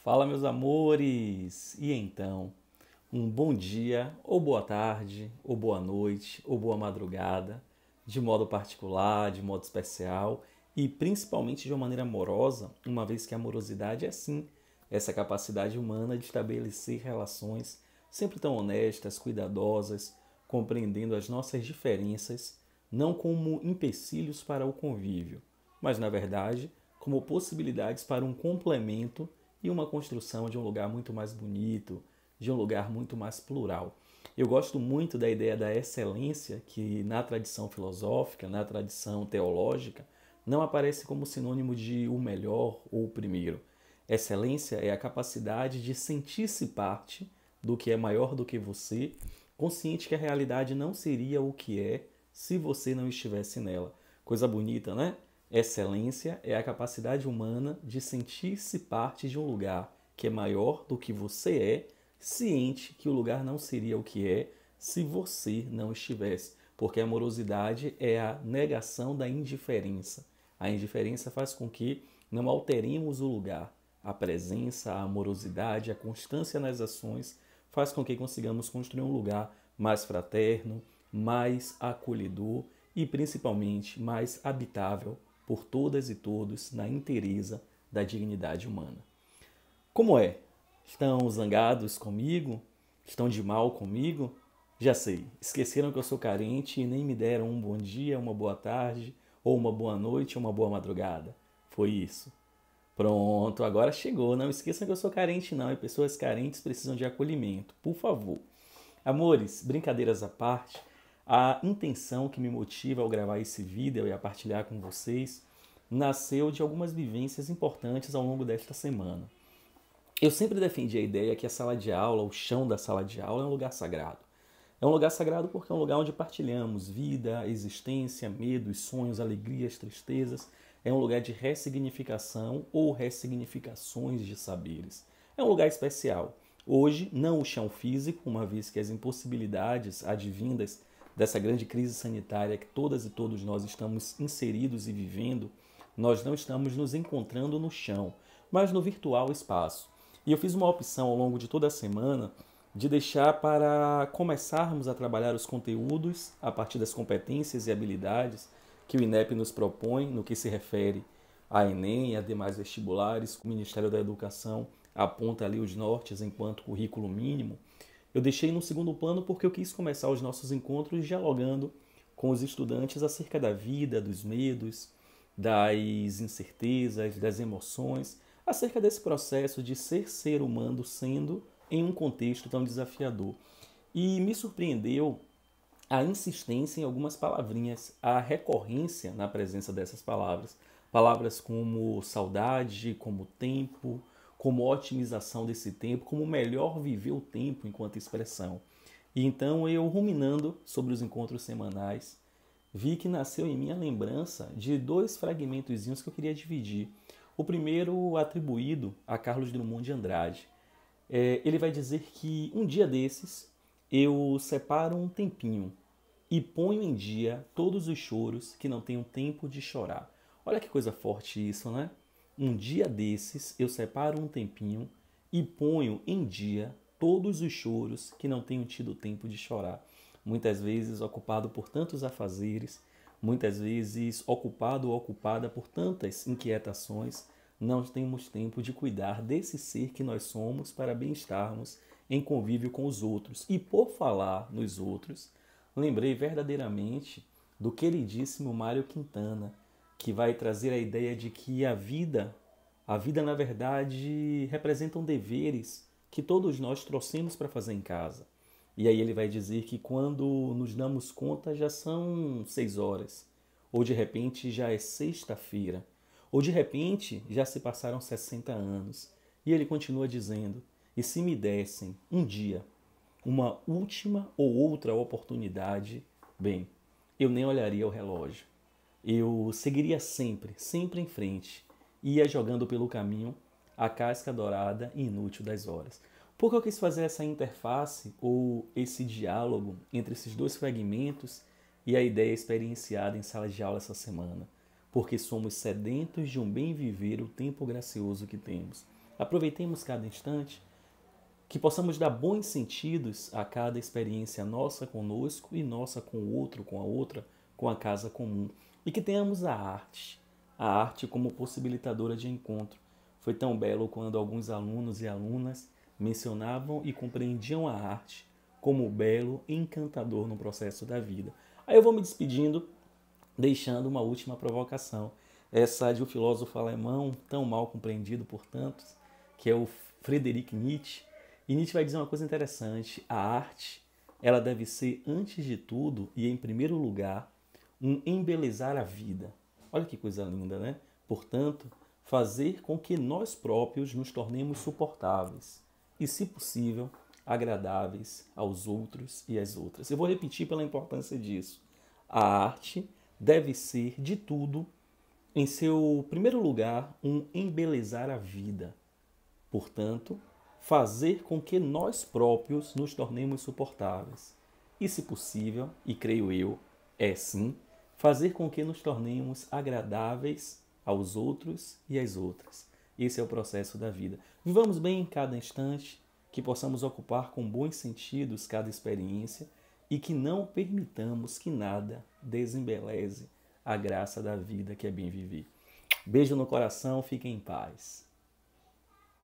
Fala, meus amores! E então, um bom dia, ou boa tarde, ou boa noite, ou boa madrugada, de modo particular, de modo especial e principalmente de uma maneira amorosa, uma vez que a amorosidade é sim essa capacidade humana de estabelecer relações sempre tão honestas, cuidadosas, compreendendo as nossas diferenças, não como empecilhos para o convívio, mas na verdade como possibilidades para um complemento e uma construção de um lugar muito mais bonito, de um lugar muito mais plural. Eu gosto muito da ideia da excelência, que na tradição filosófica, na tradição teológica, não aparece como sinônimo de o melhor ou o primeiro. Excelência é a capacidade de sentir-se parte do que é maior do que você, consciente que a realidade não seria o que é se você não estivesse nela. Coisa bonita, né? Excelência é a capacidade humana de sentir-se parte de um lugar que é maior do que você é, ciente que o lugar não seria o que é se você não estivesse. Porque a amorosidade é a negação da indiferença. A indiferença faz com que não alteremos o lugar. A presença, a amorosidade, a constância nas ações faz com que consigamos construir um lugar mais fraterno, mais acolhedor e principalmente mais habitável por todas e todos na inteireza da dignidade humana. Como é? Estão zangados comigo? Estão de mal comigo? Já sei, esqueceram que eu sou carente e nem me deram um bom dia, uma boa tarde, ou uma boa noite, ou uma boa madrugada. Foi isso. Pronto, agora chegou. Não esqueçam que eu sou carente não, e pessoas carentes precisam de acolhimento. Por favor. Amores, brincadeiras à parte, a intenção que me motiva ao gravar esse vídeo e a partilhar com vocês nasceu de algumas vivências importantes ao longo desta semana. Eu sempre defendi a ideia que a sala de aula, o chão da sala de aula, é um lugar sagrado. É um lugar sagrado porque é um lugar onde partilhamos vida, existência, medos, sonhos, alegrias, tristezas. É um lugar de ressignificação ou ressignificações de saberes. É um lugar especial. Hoje, não o chão físico, uma vez que as impossibilidades advindas dessa grande crise sanitária que todas e todos nós estamos inseridos e vivendo, nós não estamos nos encontrando no chão, mas no virtual espaço. E eu fiz uma opção ao longo de toda a semana de deixar para começarmos a trabalhar os conteúdos a partir das competências e habilidades que o INEP nos propõe no que se refere a Enem e a demais vestibulares. O Ministério da Educação aponta ali os nortes enquanto currículo mínimo. Eu deixei no segundo plano porque eu quis começar os nossos encontros dialogando com os estudantes acerca da vida, dos medos, das incertezas, das emoções, acerca desse processo de ser humano sendo em um contexto tão desafiador. E me surpreendeu a insistência em algumas palavrinhas, a recorrência na presença dessas palavras. Palavras como saudade, como tempo, como otimização desse tempo, como melhor viver o tempo enquanto expressão. E então eu, ruminando sobre os encontros semanais, vi que nasceu em mim a lembrança de dois fragmentozinhos que eu queria dividir. O primeiro atribuído a Carlos Drummond de Andrade. Ele vai dizer que um dia desses eu separo um tempinho e ponho em dia todos os choros que não tenho tempo de chorar. Olha que coisa forte isso, né? Um dia desses eu separo um tempinho e ponho em dia todos os choros que não tenho tido tempo de chorar. Muitas vezes ocupado por tantos afazeres, muitas vezes ocupado ou ocupada por tantas inquietações, não temos tempo de cuidar desse ser que nós somos para bem-estarmos em convívio com os outros. E por falar nos outros, lembrei verdadeiramente do queridíssimo Mário Quintana, que vai trazer a ideia de que a vida na verdade representam deveres que todos nós trouxemos para fazer em casa. E aí ele vai dizer que quando nos damos conta já são 6 horas, ou de repente já é sexta-feira, ou de repente já se passaram 60 anos. E ele continua dizendo, e se me dessem um dia, uma última ou outra oportunidade, bem, eu nem olharia o relógio. Eu seguiria sempre, sempre em frente, ia jogando pelo caminho a casca dourada e inútil das horas. Por que eu quis fazer essa interface ou esse diálogo entre esses dois fragmentos e a ideia experienciada em sala de aula essa semana? Porque somos sedentos de um bem viver o tempo gracioso que temos. Aproveitemos cada instante, que possamos dar bons sentidos a cada experiência nossa conosco e nossa com o outro, com a outra, com a casa comum. E que tenhamos a arte como possibilitadora de encontro. Foi tão belo quando alguns alunos e alunas mencionavam e compreendiam a arte como belo e encantador no processo da vida. Aí eu vou me despedindo, deixando uma última provocação. Essa de um filósofo alemão tão mal compreendido por tantos, que é o Friedrich Nietzsche. E Nietzsche vai dizer uma coisa interessante: a arte, ela deve ser, antes de tudo e em primeiro lugar, um embelezar a vida. Olha que coisa linda, né? Portanto, fazer com que nós próprios nos tornemos suportáveis e, se possível, agradáveis aos outros e às outras. Eu vou repetir pela importância disso. A arte deve ser, de tudo, em seu primeiro lugar, um embelezar a vida. Portanto, fazer com que nós próprios nos tornemos suportáveis. E, se possível, e creio eu, é sim, fazer com que nos tornemos agradáveis aos outros e às outras. Esse é o processo da vida. Vivamos bem em cada instante, que possamos ocupar com bons sentidos cada experiência e que não permitamos que nada desembeleze a graça da vida que é bem viver. Beijo no coração, fiquem em paz.